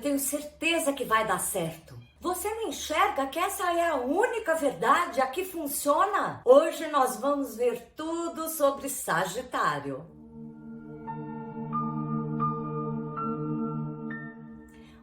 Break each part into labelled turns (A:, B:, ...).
A: tenho certeza que vai dar certo. Você não enxerga que essa é a única verdade, a que funciona? Hoje nós vamos ver tudo sobre Sagitário.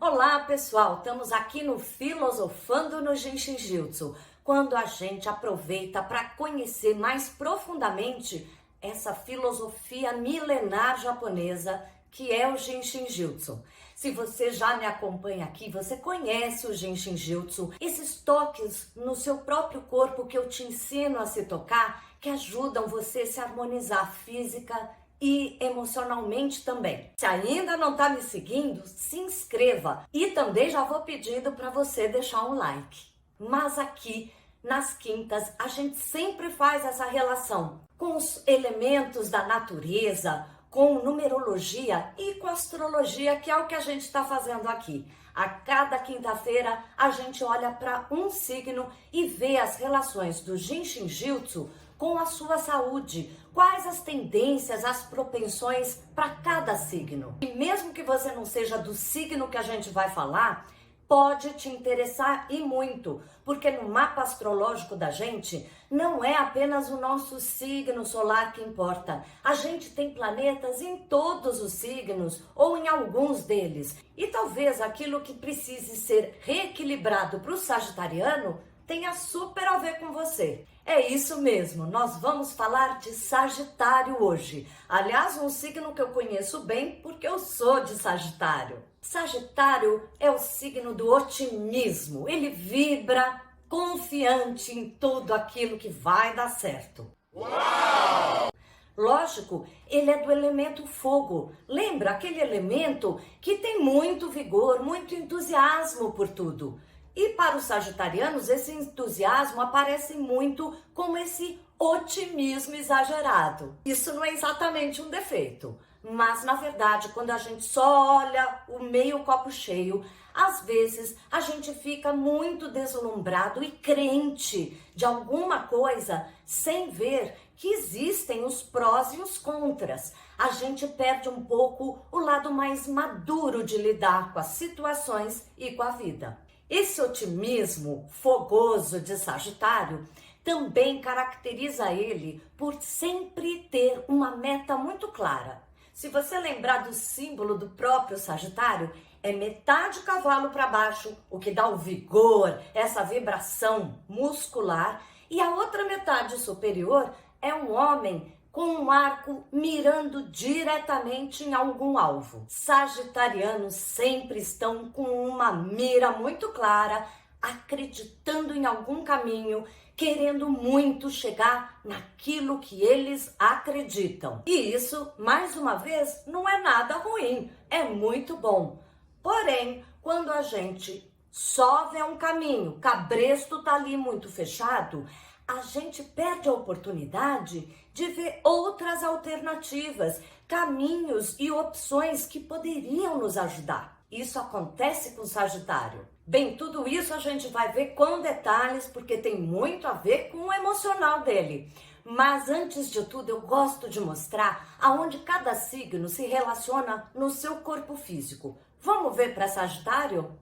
A: Olá pessoal, estamos aqui no Filosofando no Jinshin Jyutsu, quando a gente aproveita para conhecer mais profundamente essa filosofia milenar japonesa que é o Jinshin Jyutsu. Se você já me acompanha aqui, você conhece o Jinshin Jyutsu, esses toques no seu próprio corpo que eu te ensino a se tocar, que ajudam você a se harmonizar física e emocionalmente também. Se ainda não está me seguindo, se inscreva e também já vou pedindo para você deixar um like. Mas aqui nas quintas a gente sempre faz essa relação com os elementos da natureza, com numerologia e com astrologia, que é o que a gente está fazendo aqui. A cada quinta-feira a gente olha para um signo e vê as relações do Jinshin Jyutsu com a sua saúde, quais as tendências, as propensões para cada signo. E mesmo que você não seja do signo que a gente vai falar, pode te interessar e muito, porque no mapa astrológico da gente não é apenas o nosso signo solar que importa. A gente tem planetas em todos os signos ou em alguns deles. E talvez aquilo que precise ser reequilibrado para o sagitariano tenha super a ver com você. É isso mesmo, nós vamos falar de Sagitário hoje. Aliás, um signo que eu conheço bem porque eu sou de Sagitário. Sagitário é o signo do otimismo. Ele vibra confiante em tudo aquilo que vai dar certo. Uau! Lógico, ele é do elemento fogo. Lembra aquele elemento que tem muito vigor, muito entusiasmo por tudo. E para os sagitarianos, esse entusiasmo aparece muito como esse otimismo exagerado. Isso não é exatamente um defeito, mas na verdade, quando a gente só olha o meio copo cheio, às vezes a gente fica muito deslumbrado e crente de alguma coisa sem ver que existem os prós e os contras. A gente perde um pouco o lado mais maduro de lidar com as situações e com a vida. Esse otimismo fogoso de Sagitário também caracteriza ele por sempre ter uma meta muito clara. Se você lembrar do símbolo do próprio Sagitário, é metade cavalo para baixo, o que dá o vigor, essa vibração muscular, e a outra metade superior é um homem com um arco mirando diretamente em algum alvo. Sagitarianos sempre estão com uma mira muito clara, acreditando em algum caminho, querendo muito chegar naquilo que eles acreditam. E isso, mais uma vez, não é nada ruim, é muito bom. Porém, quando a gente só vê um caminho, cabresto tá ali muito fechado, a gente perde a oportunidade de ver outras alternativas, caminhos e opções que poderiam nos ajudar. Isso acontece com o Sagitário. Bem, tudo isso a gente vai ver com detalhes, porque tem muito a ver com o emocional dele. Mas antes de tudo, eu gosto de mostrar aonde cada signo se relaciona no seu corpo físico. Vamos ver para Sagitário?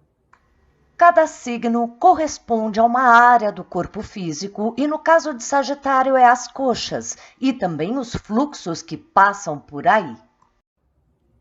B: Cada signo corresponde a uma área do corpo físico e no caso de Sagitário é as coxas e também os fluxos que passam por aí.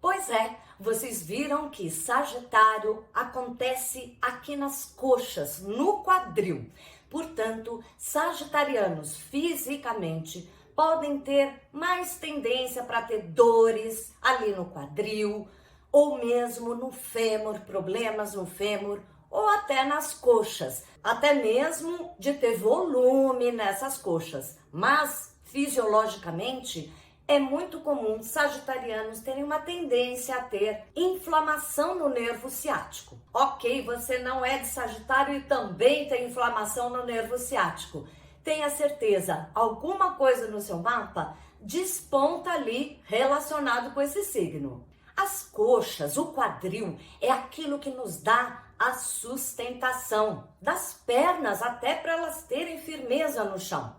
A: Pois é, vocês viram que Sagitário acontece aqui nas coxas, no quadril. Portanto, sagitarianos fisicamente podem ter mais tendência para ter dores ali no quadril ou mesmo no fêmur, problemas no fêmur, ou até nas coxas, até mesmo de ter volume nessas coxas. Mas, fisiologicamente, é muito comum sagitarianos terem uma tendência a ter inflamação no nervo ciático. Ok, você não é de Sagitário e também tem inflamação no nervo ciático. Tenha certeza, alguma coisa no seu mapa desponta ali relacionado com esse signo. As coxas, o quadril, é aquilo que nos dá a sustentação das pernas, até para elas terem firmeza no chão.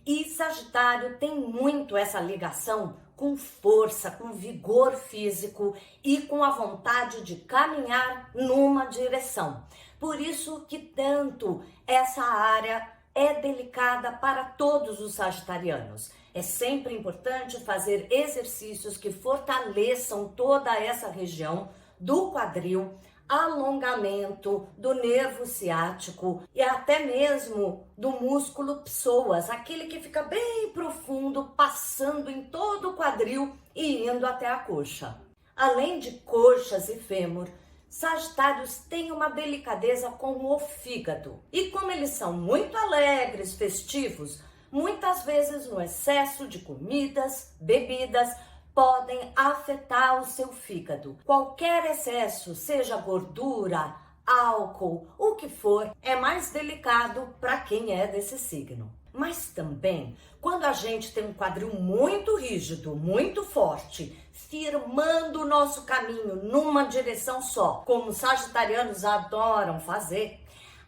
A: E Sagitário tem muito essa ligação com força, com vigor físico e com a vontade de caminhar numa direção. Por isso que tanto essa área é delicada para todos os sagitarianos. É sempre importante fazer exercícios que fortaleçam toda essa região do quadril, alongamento do nervo ciático e até mesmo do músculo psoas, aquele que fica bem profundo, passando em todo o quadril e indo até a coxa. Além de coxas e fêmur, Sagitários têm uma delicadeza com o fígado. E como eles são muito alegres, festivos, muitas vezes no excesso de comidas, bebidas, podem afetar o seu fígado. Qualquer excesso, seja gordura, álcool, o que for, é mais delicado para quem é desse signo. Mas também, quando a gente tem um quadril muito rígido, muito forte, firmando o nosso caminho numa direção só, como os sagitarianos adoram fazer,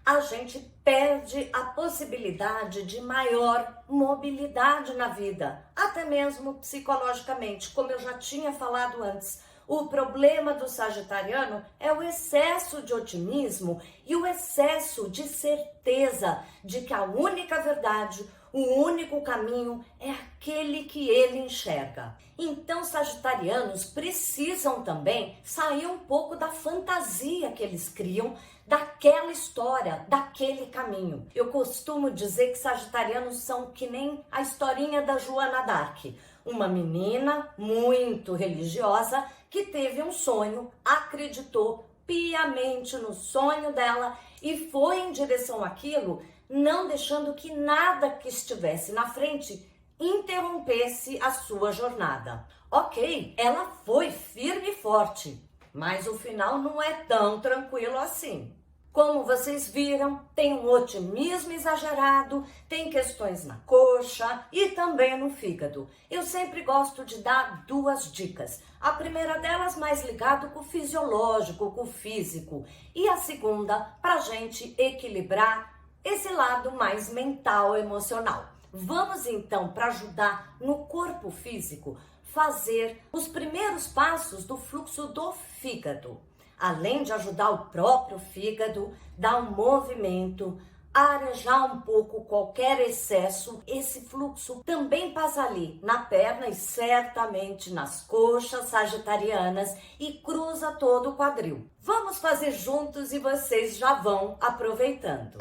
A: a gente perde a possibilidade de maior mobilidade na vida, até mesmo psicologicamente, como eu já tinha falado antes. O problema do sagitariano é o excesso de otimismo e o excesso de certeza de que a única verdade, o único caminho é aquele que ele enxerga. Então, sagitarianos precisam também sair um pouco da fantasia que eles criam, daquela história, daquele caminho. Eu costumo dizer que sagitarianos são que nem a historinha da Joana d'Arc, uma menina muito religiosa que teve um sonho, acreditou piamente no sonho dela e foi em direção àquilo, não deixando que nada que estivesse na frente interrompesse a sua jornada. Ok, ela foi firme e forte, mas o final não é tão tranquilo assim. Como vocês viram, tem um otimismo exagerado, tem questões na coxa e também no fígado. Eu sempre gosto de dar duas dicas. A primeira delas mais ligado com o fisiológico, com o físico. E a segunda, para a gente equilibrar esse lado mais mental, emocional. Vamos então, para ajudar no corpo físico, fazer os primeiros passos do fluxo do fígado. Além de ajudar o próprio fígado, dar um movimento, arejar um pouco qualquer excesso, esse fluxo também passa ali na perna e certamente nas coxas sagitarianas e cruza todo o quadril. Vamos fazer juntos e vocês já vão aproveitando.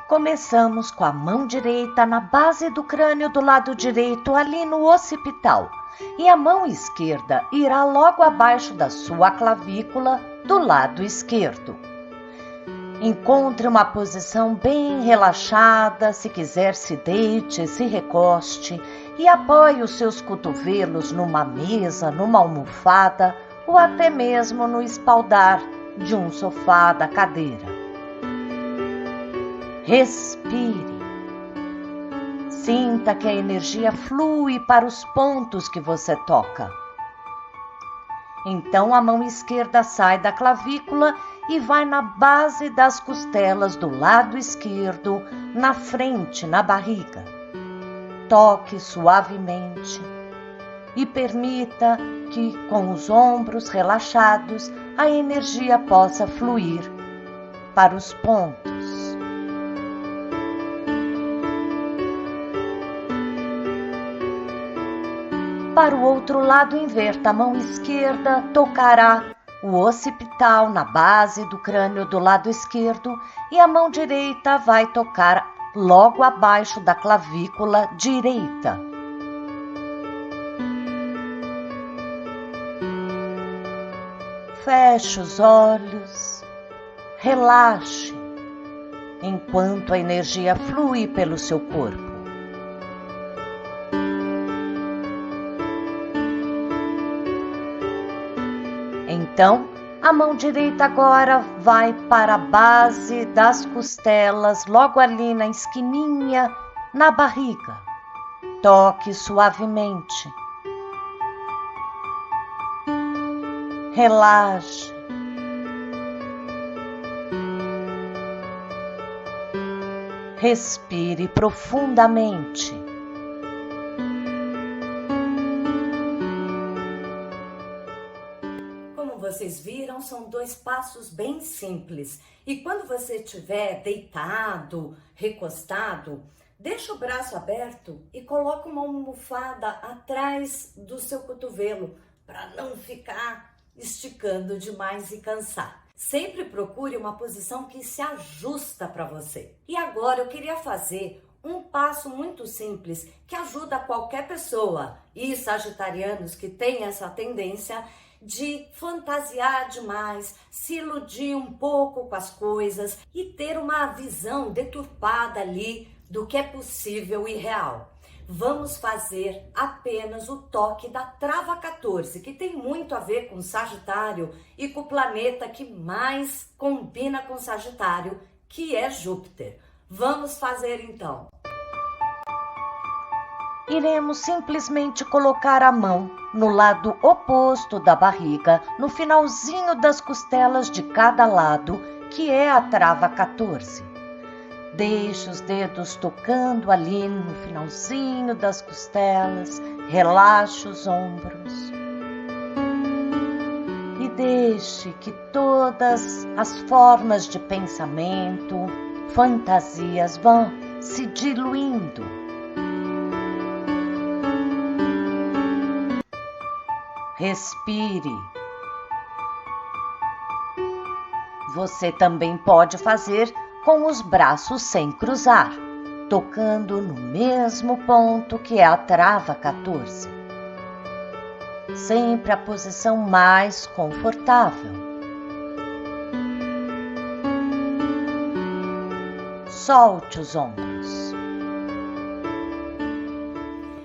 B: Começamos com a mão direita na base do crânio do lado direito, ali no occipital, e a mão esquerda irá logo abaixo da sua clavícula, do lado esquerdo. Encontre uma posição bem relaxada, se quiser se deite, se recoste e apoie os seus cotovelos numa mesa, numa almofada ou até mesmo no espaldar de um sofá da cadeira. Respire. Sinta que a energia flui para os pontos que você toca. Então a mão esquerda sai da clavícula e vai na base das costelas do lado esquerdo, na frente, na barriga. Toque suavemente e permita que, com os ombros relaxados, a energia possa fluir para os pontos. Para o outro lado, inverta. A mão esquerda tocará o occipital na base do crânio do lado esquerdo e a mão direita vai tocar logo abaixo da clavícula direita. Feche os olhos, relaxe, enquanto a energia flui pelo seu corpo. Então, a mão direita agora vai para a base das costelas, logo ali na esquininha, na barriga. Toque suavemente. Relaxe. Respire profundamente.
A: vocês viram, são 2 passos bem simples. E quando você estiver deitado, recostado, deixa o braço aberto e coloca uma almofada atrás do seu cotovelo para não ficar esticando demais e cansar. Sempre procure uma posição que se ajusta para você. E agora eu queria fazer um passo muito simples que ajuda qualquer pessoa e sagitarianos que têm essa tendência de fantasiar demais, se iludir um pouco com as coisas e ter uma visão deturpada ali do que é possível e real. Vamos fazer apenas o toque da trava 14, que tem muito a ver com Sagitário e com o planeta que mais combina com Sagitário, que é Júpiter. Vamos fazer então.
B: Iremos simplesmente colocar a mão no lado oposto da barriga, no finalzinho das costelas de cada lado, que é a trava 14. Deixe os dedos tocando ali no finalzinho das costelas, relaxe os ombros e deixe que todas as formas de pensamento, fantasias vão se diluindo. Respire. Você também pode fazer com os braços sem cruzar, tocando no mesmo ponto que é a trava 14. Sempre a posição mais confortável. Solte os ombros.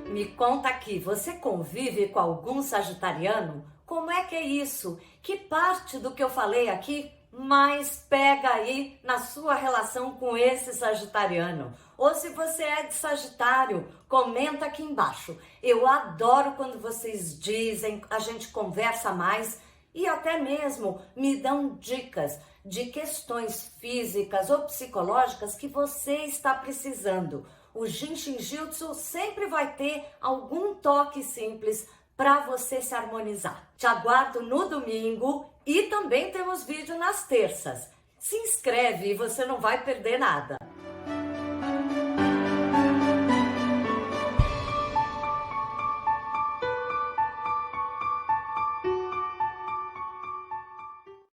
A: Me conta aqui, você convive com algum sagitariano? Como é que é isso? Que parte do que eu falei aqui mais pega aí na sua relação com esse sagitariano? Ou se você é de Sagitário, comenta aqui embaixo. Eu adoro quando vocês dizem, a gente conversa mais e até mesmo me dão dicas de questões físicas ou psicológicas que você está precisando. O Jinshin Jyutsu sempre vai ter algum toque simples para você se harmonizar. Te aguardo no domingo e também temos vídeo nas terças. Se inscreve e você não vai perder nada.